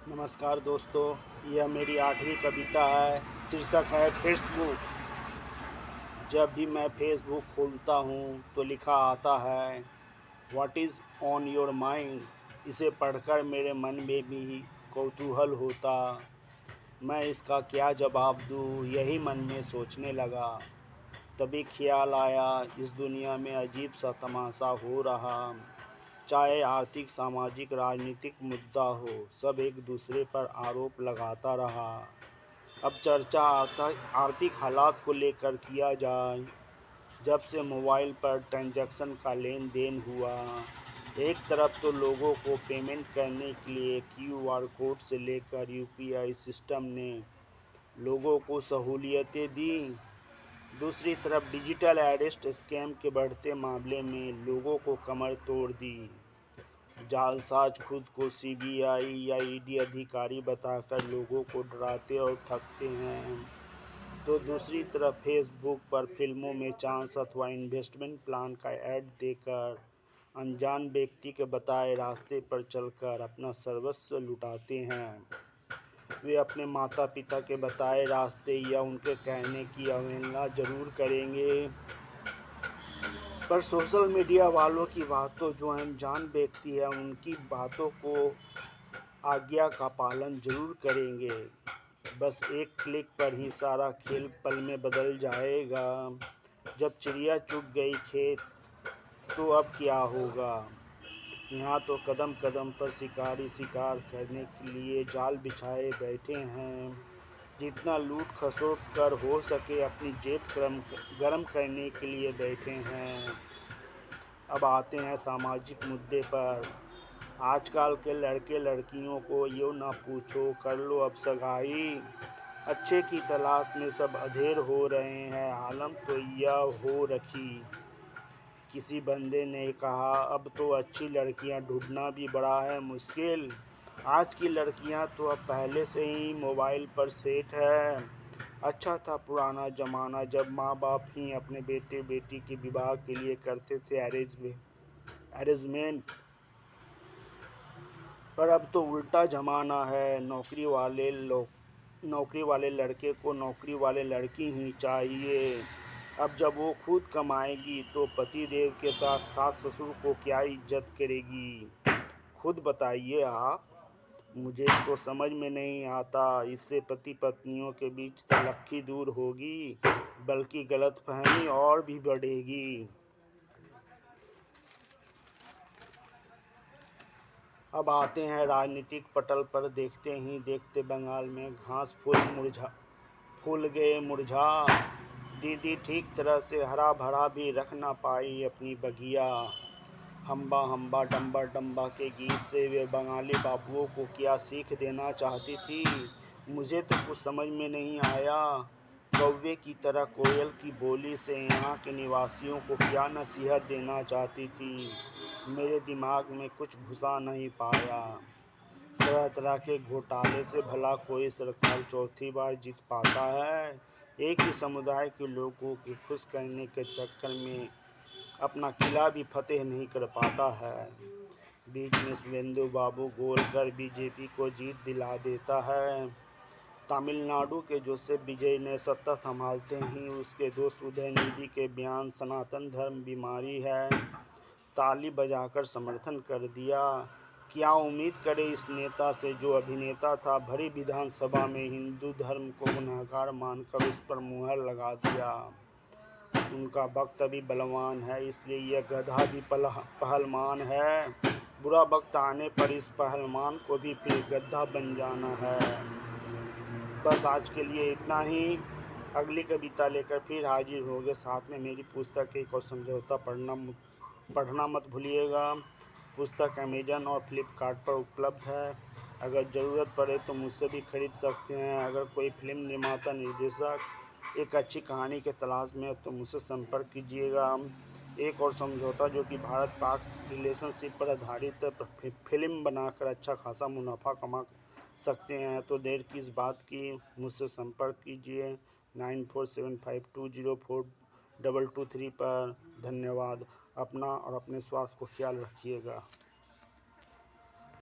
नमस्कार दोस्तों। यह मेरी 8वीं कविता है। शीर्षक है फेसबुक। जब भी मैं फेसबुक खोलता हूँ तो लिखा आता है, what is on your mind. इसे पढ़कर मेरे मन में भी कौतूहल होता। मैं इसका क्या जवाब दूँ, यही मन में सोचने लगा। तभी ख्याल आया, इस दुनिया में अजीब सा तमाशा हो रहा। चाहे आर्थिक, सामाजिक, राजनीतिक मुद्दा हो, सब एक दूसरे पर आरोप लगाता रहा। अब चर्चा आर्थिक हालात को लेकर किया जाए। जब से मोबाइल पर ट्रांजैक्शन का लेन देन हुआ, एक तरफ तो लोगों को पेमेंट करने के लिए क्यूआर कोड से लेकर यूपीआई सिस्टम ने लोगों को सहूलियतें दी, दूसरी तरफ डिजिटल अरेस्ट स्कैम के बढ़ते मामले में लोगों को कमर तोड़ दी। जालसाज खुद को सीबीआई या ईडी अधिकारी बताकर लोगों को डराते और ठगते हैं, तो दूसरी तरफ फेसबुक पर फिल्मों में चांस अथवा इन्वेस्टमेंट प्लान का ऐड देकर अनजान व्यक्ति के बताए रास्ते पर चलकर अपना सर्वस्व लुटाते हैं। वे अपने माता पिता के बताए रास्ते या उनके कहने की अवहेलना जरूर करेंगे, पर सोशल मीडिया वालों की बातों, जो अनजान व्यक्ति है उनकी बातों को आज्ञा का पालन जरूर करेंगे। बस एक क्लिक पर ही सारा खेल पल में बदल जाएगा। जब चिड़िया चुग गई खेत, तो अब क्या होगा। यहाँ तो कदम कदम पर शिकारी शिकार करने के लिए जाल बिछाए बैठे हैं। जितना लूट खसोट कर हो सके अपनी जेब गर्म करने के लिए बैठे हैं। अब आते हैं सामाजिक मुद्दे पर। आजकल के लड़के लड़कियों को यूँ ना पूछो, कर लो अब सगाई। अच्छे की तलाश में सब अधेर हो रहे हैं, आलम तो यह हो रखी। किसी बंदे ने कहा, अब तो अच्छी लड़कियां ढूंढना भी बड़ा है मुश्किल। आज की लड़कियां तो अब पहले से ही मोबाइल पर सेट है। अच्छा था पुराना ज़माना, जब माँ बाप ही अपने बेटे बेटी के विवाह के लिए करते थे अरेंजमेंट। पर अब तो उल्टा ज़माना है। नौकरी वाले लड़के को नौकरी वाले लड़की ही चाहिए। अब जब वो खुद कमाएगी तो पति देव के साथ सास ससुर को क्या इज्जत करेगी। खुद बताइए आप। मुझे तो समझ में नहीं आता। इससे पति पत्नियों के बीच तलख्खी दूर होगी, बल्कि गलतफहमी और भी बढ़ेगी। अब आते हैं राजनीतिक पटल पर। देखते ही देखते बंगाल में घास फूल गए मुरझा। दीदी ठीक तरह से हरा भरा भी रख ना पाई अपनी बगिया। हम्बा हम्बा डम्बा डम्बा के गीत से वे बंगाली बाबुओं को क्या सीख देना चाहती थी, मुझे तो कुछ समझ में नहीं आया। कौवे की तरह कोयल की बोली से यहाँ के निवासियों को क्या नसीहत देना चाहती थी, मेरे दिमाग में कुछ घुसा नहीं पाया। तरह तरह के घोटाले से भला कोई सरकार चौथी बार जीत पाता है। एक ही समुदाय के लोगों को खुश करने के चक्कर में अपना किला भी फतेह नहीं कर पाता है। बीच में शुभेंदु बाबू गोलकर बीजेपी को जीत दिला देता है। तमिलनाडु के जोसेफ विजय ने सत्ता संभालते ही उसके दोस्त उदयनिधि के बयान सनातन धर्म बीमारी है, ताली बजाकर समर्थन कर दिया। क्या उम्मीद करे इस नेता से जो अभिनेता था, भरी विधानसभा में हिंदू धर्म को गुनहगार मानकर उस पर मुहर लगा दिया। उनका वक्त अभी बलवान है, इसलिए यह गधा भी पहलवान है। बुरा वक्त आने पर इस पहलवान को भी फिर गधा बन जाना है। बस आज के लिए इतना ही। अगली कविता लेकर फिर हाजिर होंगे। साथ में मेरी पुस्तक एक और समझौता पढ़ना मत भूलिएगा। पुस्तक अमेजन और फ्लिपकार्ट पर उपलब्ध है। अगर ज़रूरत पड़े तो मुझसे भी खरीद सकते हैं। अगर कोई फिल्म निर्माता निर्देशक एक अच्छी कहानी के तलाश में है तो मुझसे संपर्क कीजिएगा। एक और समझौता जो कि भारत पाक रिलेशनशिप पर आधारित फिल्म बनाकर अच्छा खासा मुनाफा कमा सकते हैं, तो देर किस बात की, मुझसे संपर्क कीजिए 9475204223 पर। धन्यवाद। अपना और अपने स्वास्थ्य को ख्याल रखिएगा।